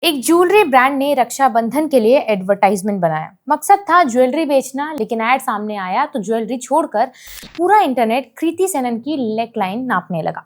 एक jewellery brand ने रक्षाबंधन के लिए एडवर्टाइजमेंट बनाया। मकसद था ज्वेलरी बेचना, लेकिन एड सामने आया तो ज्वेलरी छोड़कर पूरा इंटरनेट कृति सेनन की नेक लाइन नापने लगा।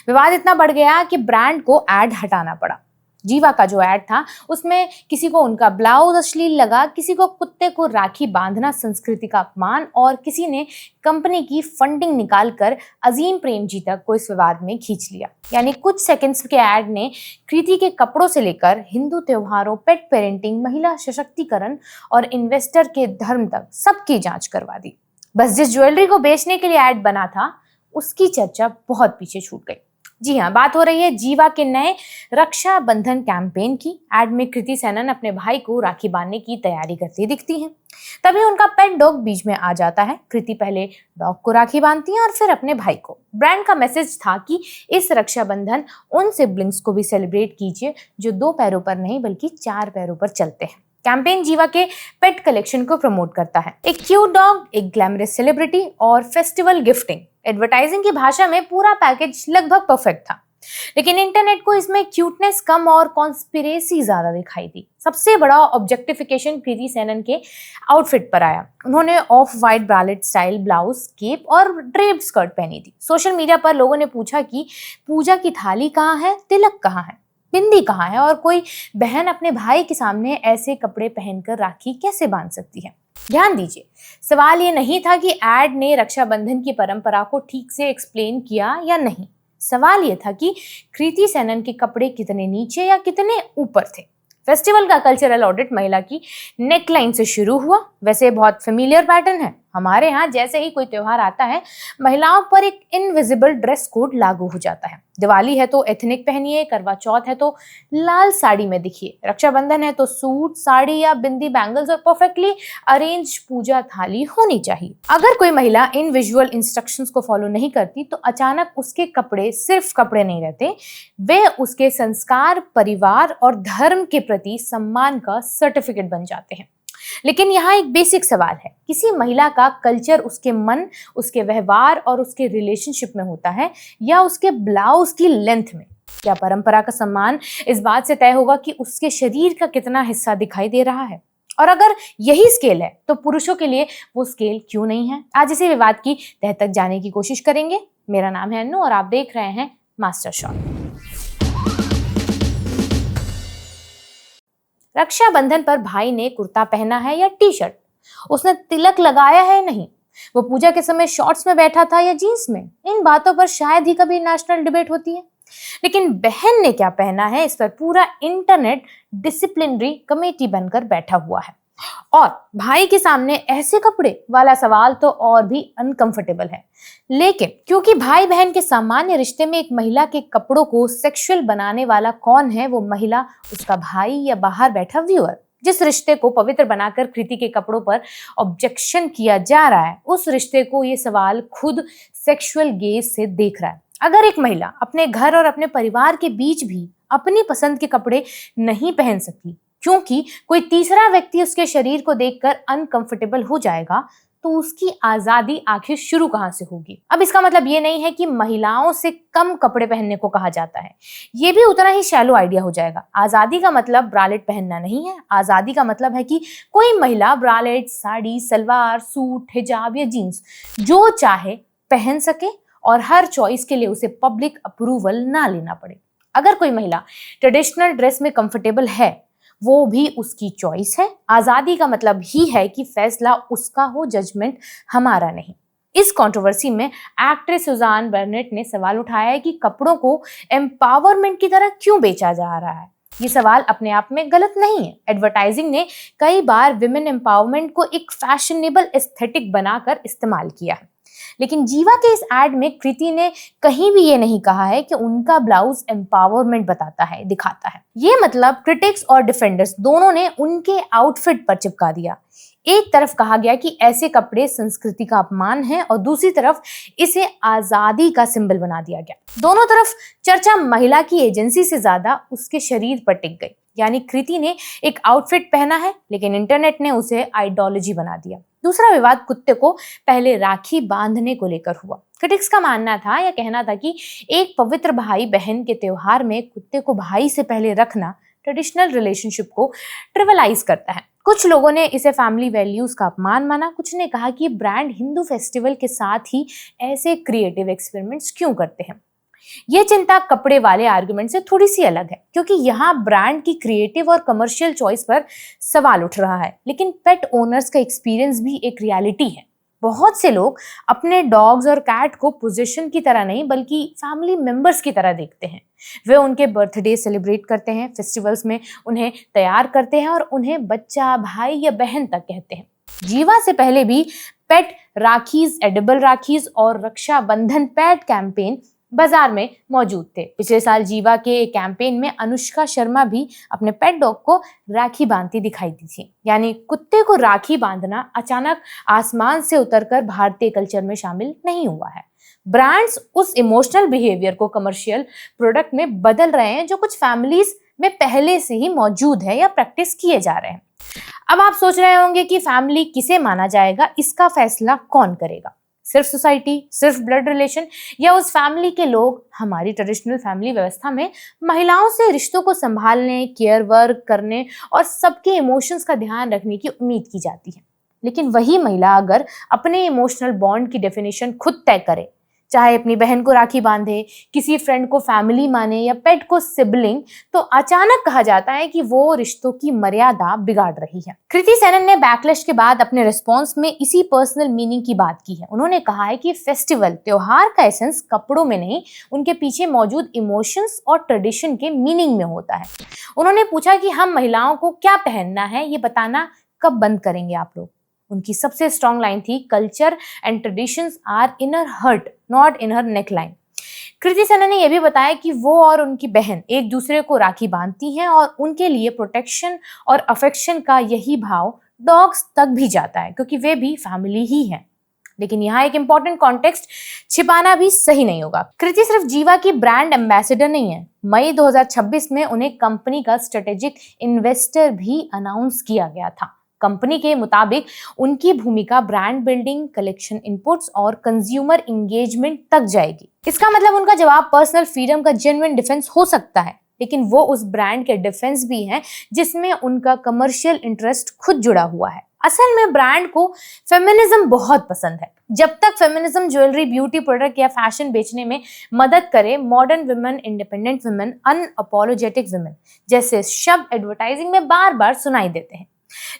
विवाद इतना बढ़ गया कि ब्रांड को एड हटाना पड़ा। जीवा का जो एड था उसमें किसी को उनका ब्लाउज अश्लील लगा, किसी को कुत्ते को राखी बांधना संस्कृति का अपमान, और किसी ने कंपनी की फंडिंग निकालकर अजीम प्रेमजी तक को इस विवाद में खींच लिया। यानी कुछ सेकंड्स के एड ने कृति के कपड़ों से लेकर हिंदू त्योहारों, पेट पेरेंटिंग, महिला सशक्तिकरण और इन्वेस्टर के धर्म तक सबकी जांच करवा दी। बस जिस ज्वेलरी को बेचने के लिए एड बना था उसकी चर्चा बहुत पीछे छूट गई। जी हाँ, बात हो रही है जीवा के नए रक्षाबंधन कैंपेन की। एड में कृति सेनन अपने भाई को राखी बांधने की तैयारी करती दिखती हैं। तभी उनका पेट डॉग बीच में आ जाता है। कृति पहले डॉग को राखी बांधती हैं और फिर अपने भाई को। ब्रांड का मैसेज था कि इस रक्षाबंधन उन सिबलिंग्स को भी सेलिब्रेट कीजिए जो 2 पैरों पर नहीं बल्कि 4 पैरों पर चलते हैं। कैंपेन जीवा के पेट कलेक्शन को प्रमोट करता है। एक क्यूट डॉग, एक ग्लैमरस सेलिब्रिटी और फेस्टिवल गिफ्टिंग। एडवर्टाइजिंग की भाषा में पूरा पैकेज लगभग परफेक्ट था, लेकिन इंटरनेट को इसमें क्यूटनेस कम और कॉन्स्पिरेसी ज्यादा दिखाई दी। सबसे बड़ा ऑब्जेक्टिफिकेशन कृति सेनन के आउटफिट पर आया। उन्होंने off white bralette style blouse, cape और ड्रेप्ड स्कर्ट पहनी थी। सोशल मीडिया पर लोगों ने पूछा कि पूजा की थाली कहाँ है, तिलक कहाँ है, बिंदी कहाँ है, और कोई बहन अपने भाई के सामने ऐसे कपड़े पहनकर राखी कैसे बांध सकती है। ध्यान दीजिए, सवाल ये नहीं था कि एड ने रक्षाबंधन की परंपरा को ठीक से एक्सप्लेन किया या नहीं। सवाल ये था कि कृति सेनन के कपड़े कितने नीचे या कितने ऊपर थे। फेस्टिवल का कल्चरल ऑडिट महिला की नेकलाइन से शुरू हुआ। वैसे बहुत फेमिलियर पैटर्न है। हमारे यहाँ जैसे ही कोई त्योहार आता है, महिलाओं पर एक इनविजिबल ड्रेस कोड लागू हो जाता है। दिवाली है तो एथनिक पहनिए, करवा चौथ है तो लाल साड़ी में दिखिए, रक्षाबंधन है तो सूट, साड़ी या बिंदी, बैंगल्स और परफेक्टली अरेंज पूजा थाली होनी चाहिए। अगर कोई महिला इन विजुअल इंस्ट्रक्शंस को फॉलो नहीं करती तो अचानक उसके कपड़े सिर्फ कपड़े नहीं रहते, वे उसके संस्कार, परिवार और धर्म के प्रति सम्मान का सर्टिफिकेट बन जाते हैं। लेकिन यहाँ एक बेसिक सवाल है, किसी महिला का कल्चर उसके मन, उसके व्यवहार और उसके रिलेशनशिप में होता है या उसके ब्लाउज की लेंथ में? क्या परंपरा का सम्मान इस बात से तय होगा कि उसके शरीर का कितना हिस्सा दिखाई दे रहा है? और अगर यही स्केल है तो पुरुषों के लिए वो स्केल क्यों नहीं है? आज इसी विवाद की तह तक जाने की कोशिश करेंगे। मेरा नाम है अन्नू और आप देख रहे हैं मास्टर शॉट। रक्षाबंधन पर भाई ने कुर्ता पहना है या टी शर्ट? उसने तिलक लगाया है या नहीं? वो पूजा के समय शॉर्ट्स में बैठा था या जीन्स में? इन बातों पर शायद ही कभी नेशनल डिबेट होती है। लेकिन बहन ने क्या पहना है, इस पर पूरा इंटरनेट डिसिप्लिनरी कमेटी बनकर बैठा हुआ है। और भाई के सामने ऐसे कपड़े वाला सवाल तो और भी अनकंफर्टेबल है। लेकिन क्योंकि भाई बहन के सामान्य रिश्ते में एक महिला के कपड़ों को सेक्सुअल बनाने वाला कौन है, वो महिला, उसका भाई या बाहर बैठा व्यूअर? जिस रिश्ते को पवित्र बनाकर कृति के कपड़ों पर ऑब्जेक्शन किया जा रहा है, उस रिश्ते को ये सवाल खुद सेक्सुअल गेज से देख रहा है। अगर एक महिला अपने घर और अपने परिवार के बीच भी अपनी पसंद के कपड़े नहीं पहन सकती क्योंकि कोई तीसरा व्यक्ति उसके शरीर को देखकर अनकंफर्टेबल हो जाएगा, तो उसकी आजादी आखिर शुरू कहां से होगी? अब इसका मतलब ये नहीं है कि महिलाओं से कम कपड़े पहनने को कहा जाता है। ये भी उतना ही शैलो आइडिया हो जाएगा। आजादी का मतलब ब्रालेट पहनना नहीं है। आजादी का मतलब है कि कोई महिला ब्रालेट, साड़ी, सलवार, सूट, हिजाब या जीन्स जो चाहे पहन सके और हर चॉइस के लिए उसे पब्लिक अप्रूवल ना लेना पड़े। अगर कोई महिला ट्रेडिशनल ड्रेस में कंफर्टेबल है, वो भी उसकी चॉइस है। आजादी का मतलब ही है कि फैसला उसका हो, जजमेंट हमारा नहीं। इस कंट्रोवर्सी में एक्ट्रेस सुजान बर्नेट ने सवाल उठाया है कि कपड़ों को एम्पावरमेंट की तरह क्यों बेचा जा रहा है। ये सवाल अपने आप में गलत नहीं है। एडवर्टाइजिंग ने कई बार विमेन एम्पावरमेंट को एक फैशनेबल एस्थेटिक बनाकर इस्तेमाल किया है, लेकिन जीवा के इस एड में कृति ने कहीं भी ये नहीं कहा है कि उनका ब्लाउज एम्पावरमेंट बताता है, दिखाता है। ये मतलब क्रिटिक्स और डिफेंडर्स दोनों ने उनके आउटफिट पर चिपका दिया। एक तरफ कहा गया कि ऐसे कपड़े संस्कृति का अपमान है और दूसरी तरफ इसे आजादी का सिंबल बना दिया गया। दोनों तरफ चर्चा महिला की एजेंसी से ज्यादा उसके शरीर पर टिक गई। यानी कृति ने एक आउटफिट पहना है, लेकिन इंटरनेट ने उसे आइडियोलॉजी बना दिया। दूसरा विवाद कुत्ते को पहले राखी बांधने को लेकर हुआ। क्रिटिक्स का मानना था या कहना था कि एक पवित्र भाई बहन के त्योहार में कुत्ते को भाई से पहले रखना ट्रेडिशनल रिलेशनशिप को ट्रिवलाइज करता है। कुछ लोगों ने इसे फैमिली वैल्यूज का अपमान माना, कुछ ने कहा कि ब्रांड हिंदू फेस्टिवल के साथ ही ऐसे क्रिएटिव एक्सपेरिमेंट्स क्यों करते हैं। ये चिंता कपड़े वाले आर्गुमेंट से थोड़ी सी अलग है, क्योंकि यहाँ ब्रांड की क्रिएटिव और कमर्शियल चॉइस पर सवाल उठ रहा है, लेकिन पेट ओनर्स का एक्सपीरियंस भी एक रियलिटी है। बहुत से लोग अपने डॉग्स और कैट को पोजीशन की तरह नहीं बल्कि फैमिली मेंबर्स की तरह देखते हैं। वे उनके बर्थडे सेलिब्रेट करते हैं, फेस्टिवल्स में उन्हें तैयार करते हैं और उन्हें बच्चा, भाई या बहन तक कहते हैं। जीवा से पहले भी पेट राखीज, एडिबल राखीज और रक्षाबंधन पेट कैंपेन बाजार में मौजूद थे। पिछले साल जीवा के एक कैंपेन में अनुष्का शर्मा भी अपने पेट डॉग को राखी बांधती दिखाई दी थी। यानी कुत्ते को राखी बांधना अचानक आसमान से उतरकर भारतीय कल्चर में शामिल नहीं हुआ है। ब्रांड्स उस इमोशनल बिहेवियर को कमर्शियल प्रोडक्ट में बदल रहे हैं जो कुछ फैमिलीज में पहले से ही मौजूद है या प्रैक्टिस किए जा रहे हैं। अब आप सोच रहे होंगे कि फैमिली किसे माना जाएगा, इसका फैसला कौन करेगा? सिर्फ सोसाइटी, सिर्फ ब्लड रिलेशन, या उस फैमिली के लोग? हमारी ट्रेडिशनल फैमिली व्यवस्था में महिलाओं से रिश्तों को संभालने, केयर वर्क करने और सबके इमोशंस का ध्यान रखने की उम्मीद की जाती है। लेकिन वही महिला अगर अपने इमोशनल बॉन्ड की डेफिनेशन खुद तय करे, चाहे अपनी बहन को राखी बांधे, किसी फ्रेंड को फैमिली माने या पेट को सिबलिंग, तो अचानक कहा जाता है कि वो रिश्तों की मर्यादा बिगाड़ रही है। कृति सेनन ने बैकलैश के बाद अपने रिस्पॉन्स में इसी पर्सनल मीनिंग की बात की है। उन्होंने कहा है कि फेस्टिवल, त्योहार का एसेंस कपड़ों में नहीं, उनके पीछे मौजूद इमोशंस और ट्रेडिशन के मीनिंग में होता है। उन्होंने पूछा कि हम महिलाओं को क्या पहनना है ये बताना कब बंद करेंगे आप लोग? उनकी सबसे स्ट्रॉन्ग लाइन थी, culture and traditions are in her heart, not in her neckline. Kriti Sanon ने यह भी बताया कि वो और उनकी बहन एक दूसरे को राखी बांधती हैं और उनके लिए प्रोटेक्शन और अफेक्शन का यही भाव डॉग्स तक भी जाता है, क्योंकि वे भी फैमिली ही हैं। लेकिन यहाँ एक इंपॉर्टेंट कॉन्टेक्स्ट छिपाना भी सही नहीं होगा। कृति सिर्फ जीवा की ब्रांड एम्बेसडर नहीं है। मई 2026 में उन्हें कंपनी का स्ट्रेटेजिक इन्वेस्टर भी अनाउंस किया गया था। कंपनी के मुताबिक उनकी भूमिका ब्रांड बिल्डिंग, कलेक्शन इनपुट्स और कंज्यूमर इंगेजमेंट तक जाएगी। इसका मतलब उनका जवाब पर्सनल फ्रीडम का जेन्युइन डिफेंस हो सकता है, लेकिन वो उस ब्रांड के डिफेंस भी है जिसमें उनका कमर्शियल इंटरेस्ट खुद जुड़ा हुआ है। असल में ब्रांड को फेमिनिज्म बहुत पसंद है। जब तक फेमिनिज्म ज्वेलरी, ब्यूटी प्रोडक्ट या फैशन बेचने में मदद करे, modern women, independent women, unapologetic women जैसे शब्द एडवर्टाइजिंग में बार बार सुनाई देते हैं।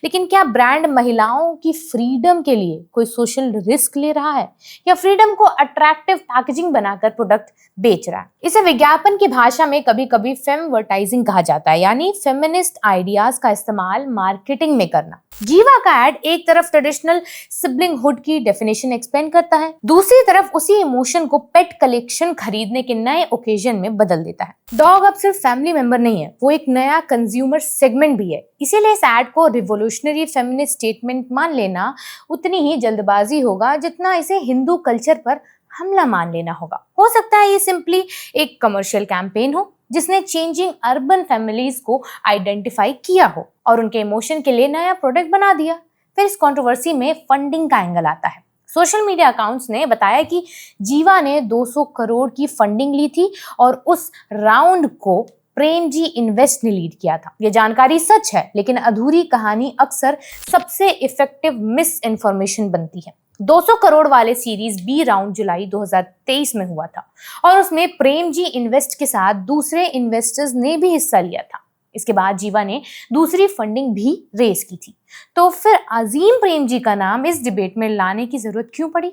लेकिन क्या ब्रांड महिलाओं की फ्रीडम के लिए कोई सोशल रिस्क ले रहा है या फ्रीडम को अट्रैक्टिव पैकेजिंग बनाकर प्रोडक्ट बेच रहा है? इसे विज्ञापन की भाषा में कभी कभी फेमवर्टाइजिंग कहा जाता है, यानी फेमिनिस्ट आइडियाज का इस्तेमाल मार्केटिंग में करना। जीवा का एड एक तरफ ट्रेडिशनल सिबलिंगहुड की डेफिनेशन एक्सप्लेन करता है, दूसरी तरफ उसी इमोशन को पेट कलेक्शन खरीदने के नए ओकेजन में बदल देता है। डॉग अब सिर्फ फैमिली मेंबर नहीं है, वो एक नया कंज्यूमर सेगमेंट भी है। इसीलिए इस एड को रिवोल्यूशनरी फेमिनिस्ट स्टेटमेंट मान लेना उतनी ही जल्दबाजी होगा जितना इसे हिंदू कल्चर पर हमला मान लेना होगा। हो सकता है ये सिंपली एक कमर्शियल कैंपेन हो जिसने चेंजिंग अर्बन फैमिलीज को आइडेंटिफाई किया हो और उनके इमोशन के लिए नया प्रोडक्ट बना दिया। फिर इस कंट्रोवर्सी में फंडिंग का एंगल आता है। सोशल मीडिया अकाउंट्स ने बताया कि जीवा ने 200 करोड़ की फंडिंग ली थी और उस राउंड को प्रेम जी इन्वेस्ट ने लीड किया था। यह जानकारी सच है, लेकिन अधूरी कहानी अक्सर सबसे इफेक्टिव मिस इन्फॉर्मेशन बनती है। 200 करोड़ वाले सीरीज बी राउंड जुलाई 2023 में हुआ था और उसमें प्रेम जी इन्वेस्ट के साथ दूसरे इन्वेस्टर्स ने भी हिस्सा लिया था। इसके बाद जीवा ने दूसरी फंडिंग भी रेस की थी। तो फिर अजीम प्रेम जी का नाम इस डिबेट में लाने की जरूरत क्यों पड़ी?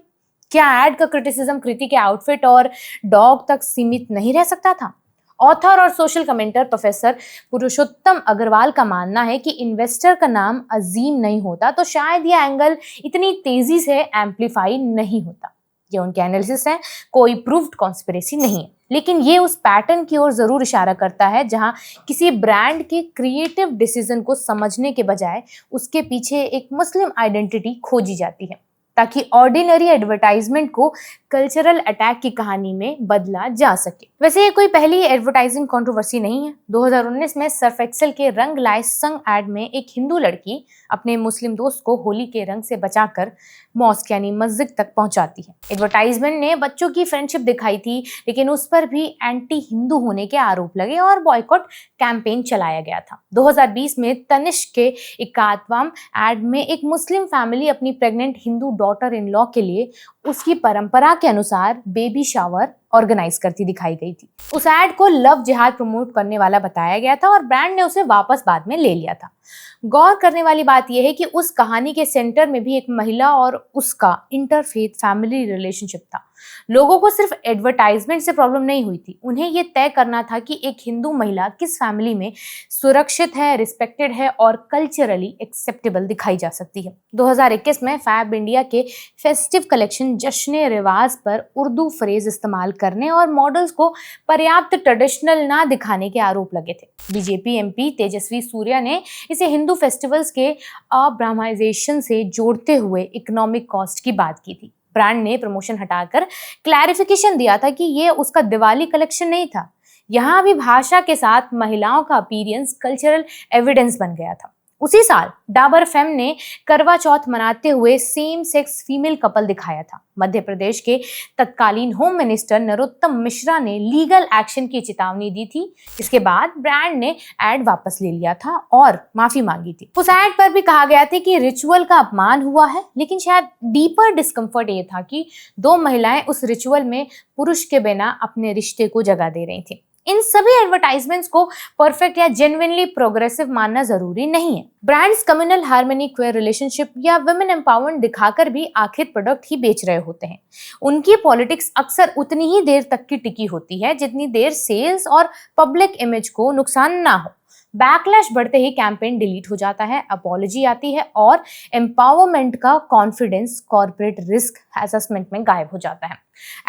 क्या एड का क्रिटिसिज्म कृति के आउटफिट और डॉग तक सीमित नहीं रह सकता था? ऑथर और सोशल कमेंटर प्रोफेसर पुरुषोत्तम अग्रवाल का मानना है कि इन्वेस्टर का नाम अजीम नहीं होता तो शायद यह एंगल इतनी तेजी से एम्पलीफाई नहीं होता। ये उनके एनालिसिस है, कोई प्रूव्ड कॉन्स्पिरेसी नहीं है, लेकिन ये उस पैटर्न की ओर जरूर इशारा करता है जहां किसी ब्रांड के क्रिएटिव डिसीजन को समझने के बजाय उसके पीछे एक मुस्लिम आइडेंटिटी खोजी जाती है। ताकि ऑर्डिनरी एडवर्टाइजमेंट को कल्चरल अटैक की कहानी में बदला जा सके। वैसे ये कोई पहली एडवर्टाइजिंग कंट्रोवर्सी नहीं है। 2019 में सर्फ एक्सेल के रंग लाए संग एड में एक हिंदू लड़की अपने मुस्लिम दोस्त को होली के रंग से बचाकर मॉस्क यानी मस्जिद तक पहुंचाती है। एडवर्टाइजमेंट ने बच्चों की फ्रेंडशिप दिखाई थी, लेकिन उस पर भी एंटी हिंदू होने के आरोप लगे और बॉयकॉट कैंपेन चलाया गया था। 2020 में तनिष्क के 71वां एड में एक मुस्लिम फैमिली अपनी pregnant Hindu daughter in law के लिए उसकी परंपरा के अनुसार बेबी शावर ऑर्गेनाइज करती दिखाई गई थी। उस एड को लव जिहाद प्रमोट करने वाला बताया गया था और ब्रांड ने उसे वापस बाद में ले लिया था। गौर करने वाली बात यह है कि उस कहानी के सेंटर में भी एक महिला और उसका इंटरफेथ फैमिली रिलेशनशिप था। लोगों को सिर्फ एडवर्टाइजमेंट से प्रॉब्लम नहीं हुई थी, उन्हें यह तय करना था कि एक हिंदू महिला किस फैमिली में सुरक्षित है, रिस्पेक्टेड है और कल्चरली एक्सेप्टेबल दिखाई जा सकती है। 2021 में फैब इंडिया के फेस्टिव कलेक्शन जश्न रिवाज पर उर्दू फ्रेज इस्तेमाल करने और मॉडल्स को पर्याप्त ट्रेडिशनल ना दिखाने के आरोप लगे थे। बीजेपी एमपी तेजस्वी सूर्या ने इसे हिंदू फेस्टिवल्स के अब्राह्माइजेशन से जोड़ते हुए इकोनॉमिक कॉस्ट की बात की थी। ब्रांड ने प्रमोशन हटाकर क्लैरिफिकेशन दिया था कि ये उसका दिवाली कलेक्शन नहीं था। यहाँ भी भाषा के साथ महिलाओं का अपीयरेंस कल्चरल एविडेंस बन गया था। उसी साल डाबर फेम ने करवा चौथ मनाते हुए सेम सेक्स फीमेल कपल दिखाया था। मध्य प्रदेश के तत्कालीन होम मिनिस्टर नरोत्तम मिश्रा ने लीगल एक्शन की चेतावनी दी थी। इसके बाद ब्रांड ने एड वापस ले लिया था और माफी मांगी थी। उस एड पर भी कहा गया था कि रिचुअल का अपमान हुआ है, लेकिन शायद डीपर डिस्कम्फर्ट ये था कि दो महिलाएं उस रिचुअल में पुरुष के बिना अपने रिश्ते को जगह दे रही थी। इन सभी एडवर्टाइजमेंट्स को परफेक्ट या जेन्युइनली प्रोग्रेसिव मानना जरूरी नहीं है। Brands communal harmony, queer relationship या वुमेन एम्पावरमेंट दिखाकर भी आखिर प्रोडक्ट ही बेच रहे होते हैं। उनकी पॉलिटिक्स अक्सर उतनी ही देर तक की टिकी होती है जितनी देर सेल्स और पब्लिक इमेज को नुकसान ना हो। बैकलैश बढ़ते ही कैंपेन डिलीट हो जाता है, अपॉलॉजी आती है और एम्पावरमेंट का कॉन्फिडेंस कॉर्पोरेट रिस्क असेसमेंट में गायब हो जाता है।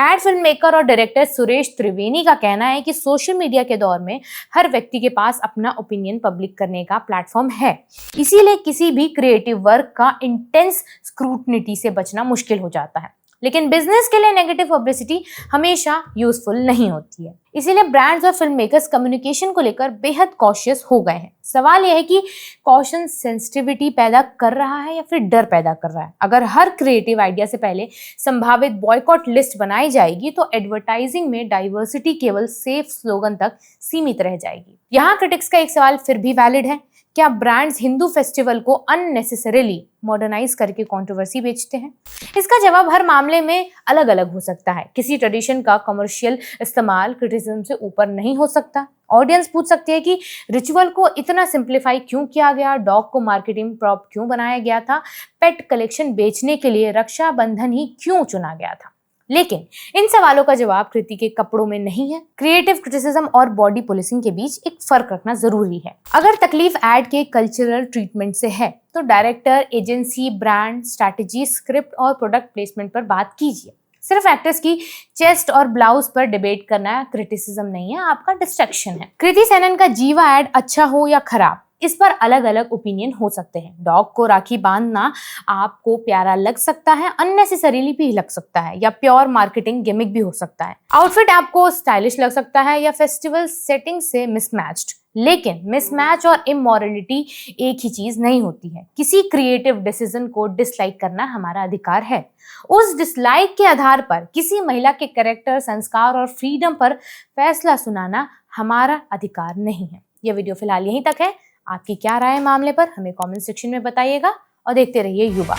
एड फिल्म मेकर और डायरेक्टर सुरेश त्रिवेणी का कहना है कि सोशल मीडिया के दौर में हर व्यक्ति के पास अपना ओपिनियन पब्लिक करने का प्लेटफॉर्म है, इसीलिए किसी भी क्रिएटिव वर्क का इंटेंस स्क्रूटनिटी से बचना मुश्किल हो जाता है। लेकिन बिजनेस के लिए नेगेटिव पब्लिसिटी हमेशा यूजफुल नहीं होती है, इसीलिए ब्रांड्स और फिल्म मेकर्स कम्युनिकेशन को लेकर बेहद कॉशियस हो गए हैं। सवाल यह है कि कॉशन सेंसिटिविटी पैदा कर रहा है या फिर डर पैदा कर रहा है। अगर हर क्रिएटिव आइडिया से पहले संभावित बॉयकॉट लिस्ट बनाई जाएगी तो एडवर्टाइजिंग में डाइवर्सिटी केवल सेफ स्लोगन तक सीमित रह जाएगी। यहाँ क्रिटिक्स का एक सवाल फिर भी वैलिड है, क्या ब्रांड्स हिंदू फेस्टिवल को अननेसेसरीली मॉडर्नाइज करके कंट्रोवर्सी बेचते हैं? इसका जवाब हर मामले में अलग अलग हो सकता है। किसी ट्रेडिशन का कमर्शियल इस्तेमाल क्रिटिसिज्म से ऊपर नहीं हो सकता। ऑडियंस पूछ सकती है कि रिचुअल को इतना सिंप्लीफाई क्यों किया गया, डॉग को मार्केटिंग प्रॉप क्यों बनाया गया था, पेट कलेक्शन बेचने के लिए रक्षाबंधन ही क्यों चुना गया था। लेकिन इन सवालों का जवाब कृति के कपड़ों में नहीं है। क्रिएटिव क्रिटिसिज्म और बॉडी पॉलिसिंग के बीच एक फर्क रखना जरूरी है। अगर तकलीफ एड के कल्चरल ट्रीटमेंट से है तो director, agency, brand, strategy, script और प्रोडक्ट प्लेसमेंट पर बात कीजिए। सिर्फ एक्टर्स की चेस्ट और ब्लाउज पर डिबेट करना क्रिटिसिज्म नहीं है, आपका डिस्ट्रैक्शन है। कृति सेनन का जीवा एड अच्छा हो या खराब, इस पर अलग अलग ओपिनियन हो सकते हैं। डॉग को राखी बांधना आपको प्यारा लग सकता है, अननेसेसरीली भी लग सकता है, या प्योर मार्केटिंग गिमिक भी हो सकता है। आउटफिट आपको स्टाइलिश लग सकता है या फेस्टिवल सेटिंग से मिसमैच्ड। लेकिन मिसमैच और इमोरलिटी एक ही चीज नहीं होती है। किसी क्रिएटिव डिसीजन को डिसलाइक करना हमारा अधिकार है। उस डिसलाइक के आधार पर किसी महिला के कैरेक्टर, संस्कार और फ्रीडम पर फैसला सुनाना हमारा अधिकार नहीं है। यह वीडियो फिलहाल यहीं तक है। आपकी क्या राय है मामले पर हमें कमेंट सेक्शन में बताइएगा और देखते रहिए युवा।